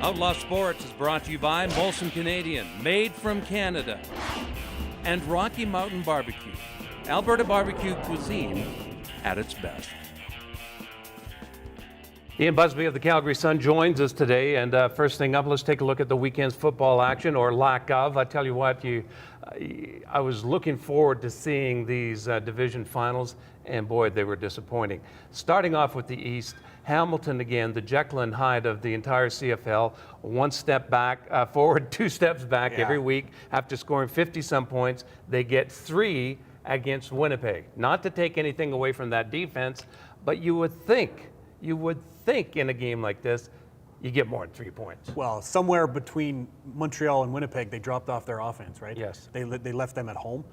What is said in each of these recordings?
Outlaw Sports is brought to you by Molson Canadian, made from Canada, and Rocky Mountain Barbecue, Alberta barbecue cuisine at its best. Ian Busby of the Calgary Sun joins us today, and first thing up, let's take a look at the weekend's football action, or lack of. I tell you what, I was looking forward to seeing these division finals, and boy, they were disappointing. Starting off with the East, Hamilton again, the Jekyll and Hyde of the entire CFL, one step back, forward, two steps back every week. After scoring 50-some points, they get 3 against Winnipeg. Not to take anything away from that defense, but you would think in a game like this, you get more than 3 points. Well, somewhere between Montreal and Winnipeg, they dropped off their offense, right? Yes. They left them at home.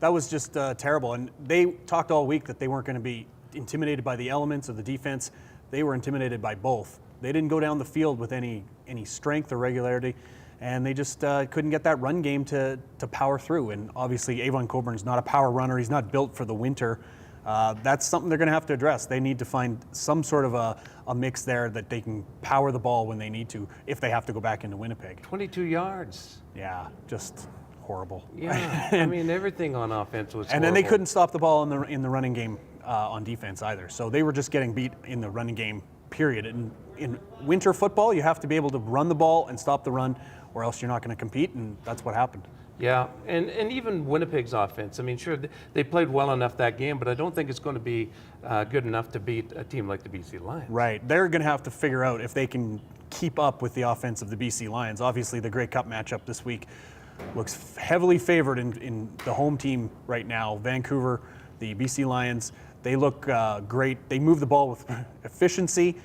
That was just terrible. And they talked all week that they weren't going to be intimidated by the elements of the defense. They were intimidated by both. They didn't go down the field with any strength or regularity, and they just couldn't get that run game to power through. And obviously, Avon Coburn's not a power runner. He's not built for the winter. That's something they're going to have to address. They need to find some sort of a mix there that they can power the ball when they need to, if they have to go back into Winnipeg. 22 yards. Yeah, just horrible. Yeah, I mean, everything on offense was And then they couldn't stop the ball in the running game on defense either. So they were just getting beat in the running game, period. And in winter football, you have to be able to run the ball and stop the run, or else you're not going to compete, and that's what happened. Yeah, and even Winnipeg's offense, I mean, sure, they played well enough that game, but I don't think it's going to be good enough to beat a team like the BC Lions. Right. They're going to have to figure out if they can keep up with the offense of the BC Lions. Obviously, the Grey Cup matchup this week looks heavily favored in the home team right now. Vancouver, the BC Lions, they look great. They move the ball with efficiency.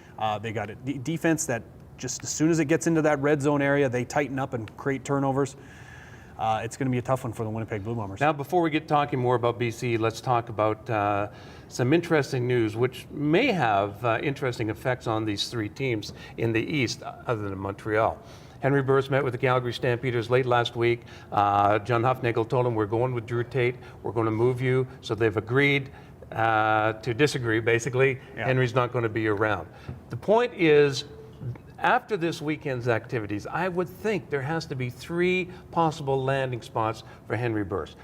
They got a defense that just as soon as it gets into that red zone area, they tighten up and create turnovers. It's going to be a tough one for the Winnipeg Blue Bombers. Now, before we get talking more about BC, let's talk about some interesting news, which may have interesting effects on these 3 teams in the East, other than Montreal. Henry Burris met with the Calgary Stampeders late last week. John Huffnagel told him, we're going with Drew Tate. We're going to move you. So they've agreed to disagree, basically. Yeah. Henry's not going to be around. The point is, after this weekend's activities, I would think there has to be 3 possible landing spots for Henry Burris.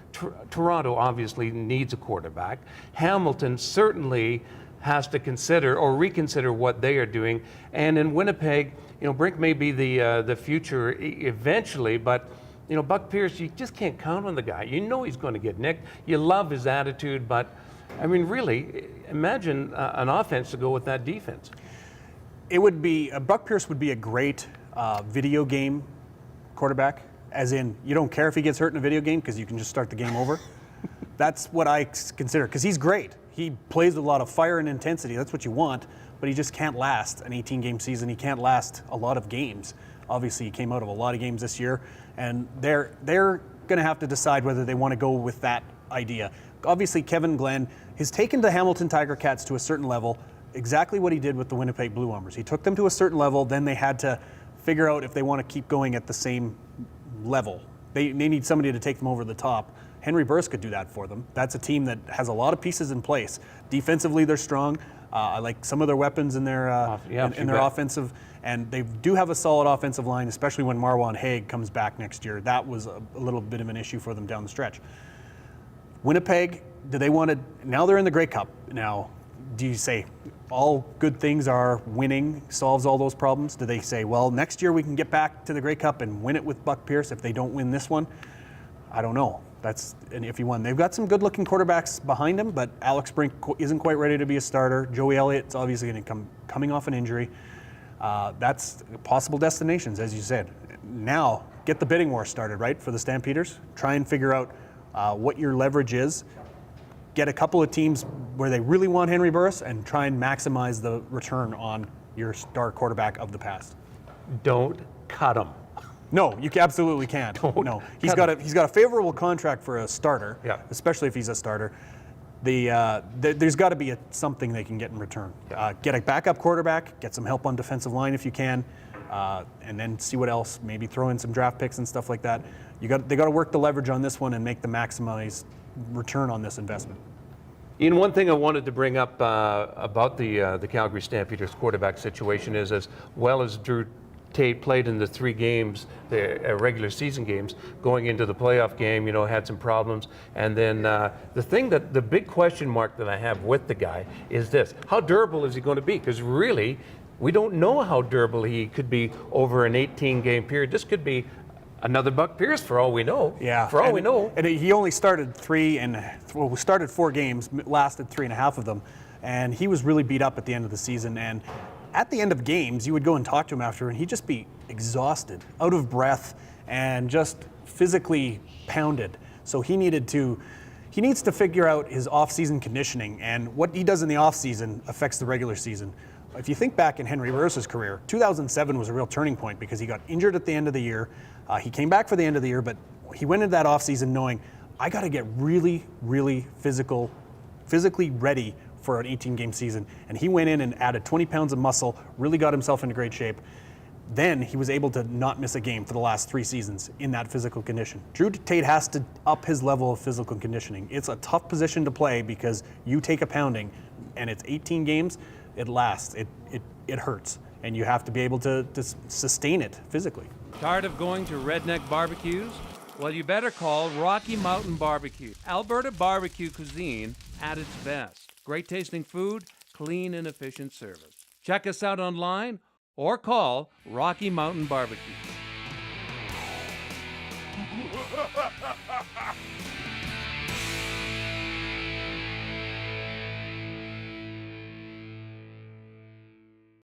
Toronto obviously needs a quarterback. Hamilton certainly has to consider or reconsider what they are doing. And in Winnipeg, Brink may be the future eventually, but Buck Pierce, you just can't count on the guy. You know he's going to get nicked. You love his attitude, but I mean, really, imagine an offense to go with that defense. It would be, Buck Pierce would be a great video game quarterback, as in you don't care if he gets hurt in a video game because you can just start the game over. That's what I consider, because he's great. He plays with a lot of fire and intensity. That's what you want, but he just can't last an 18-game season. He can't last a lot of games. Obviously, he came out of a lot of games this year, and they're going to have to decide whether they want to go with that idea. Obviously, Kevin Glenn has taken the Hamilton Tiger Cats to a certain level, exactly what he did with the Winnipeg Blue Bombers. He took them to a certain level, then they had to figure out if they want to keep going at the same level. They need somebody to take them over the top. Henry Burris could do that for them. That's a team that has a lot of pieces in place. Defensively, they're strong. I like some of their weapons in their offensive, and they do have a solid offensive line, especially when Marwan Haig comes back next year. That was a little bit of an issue for them down the stretch. Winnipeg, do they want to, now they're in the Grey Cup. Now, do you say all good things are winning solves all those problems? Do they say, well, next year we can get back to the Grey Cup and win it with Buck Pierce if they don't win this one? I don't know. That's an iffy one. They've got some good-looking quarterbacks behind him, but Alex Brink isn't quite ready to be a starter. Joey Elliott's obviously going to coming off an injury. That's possible destinations, as you said. Now, get the bidding war started, right, for the Stampeders. Try and figure out what your leverage is. Get a couple of teams where they really want Henry Burris and try and maximize the return on your star quarterback of the past. Don't cut him. No, you absolutely can't. No, he's got a favorable contract for a starter, especially if he's a starter. There's got to be something they can get in return. Get a backup quarterback, get some help on defensive line if you can, and then see what else. Maybe throw in some draft picks and stuff like that. They got to work the leverage on this one and make the maximized return on this investment. Ian, one thing I wanted to bring up about the Calgary Stampeders quarterback situation is, as well as Drew Tate played in the 3 games, the regular season games, going into the playoff game, had some problems. And then the big question mark that I have with the guy is this: how durable is he going to be? Because really, we don't know how durable he could be over an 18-game period. This could be another Buck Pierce for all we know. Yeah. For all we know. And he only started 4 games, lasted 3.5 of them, and he was really beat up at the end of the season. And at the end of games, you would go and talk to him after, and he'd just be exhausted, out of breath, and just physically pounded. So he needs to figure out his off-season conditioning, and what he does in the off-season affects the regular season. If you think back in Henry Burris's career, 2007 was a real turning point because he got injured at the end of the year. He came back for the end of the year, but he went into that offseason knowing, I got to get really, really physically ready for an 18-game season. And he went in and added 20 pounds of muscle, really got himself into great shape. Then he was able to not miss a game for the last 3 seasons in that physical condition. Drew Tate has to up his level of physical conditioning. It's a tough position to play because you take a pounding and it's 18 games, it lasts, it hurts. And you have to be able to sustain it physically. Tired of going to redneck barbecues? Well, you better call Rocky Mountain Barbecue. Alberta barbecue cuisine at its best. Great tasting food, clean and efficient service. Check us out online or call Rocky Mountain Barbecue.